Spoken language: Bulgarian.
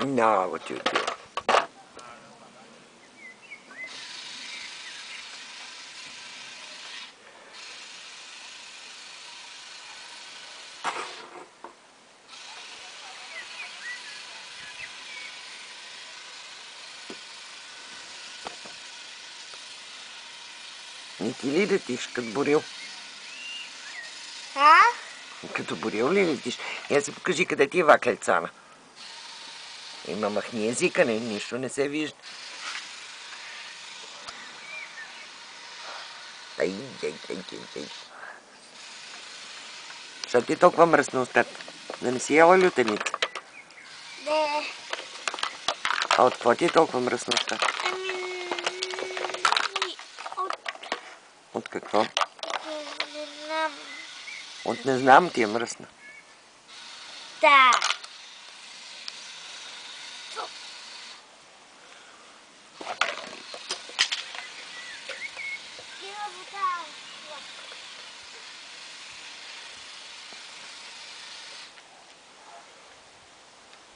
Много тютю. Не ти ли летиш като Борил? А? Като Борил ли летиш? Я се покажи къде ти е ваклецана. Има махни езика, нищо не се вижда. Ай. Защо ти е толкова мръсна устата? Да не си яла лютеница? Не. А от какво ти е толкова мръсна устата? От какво? Не знам. От не знам ти е мръсна. Да. Има вода.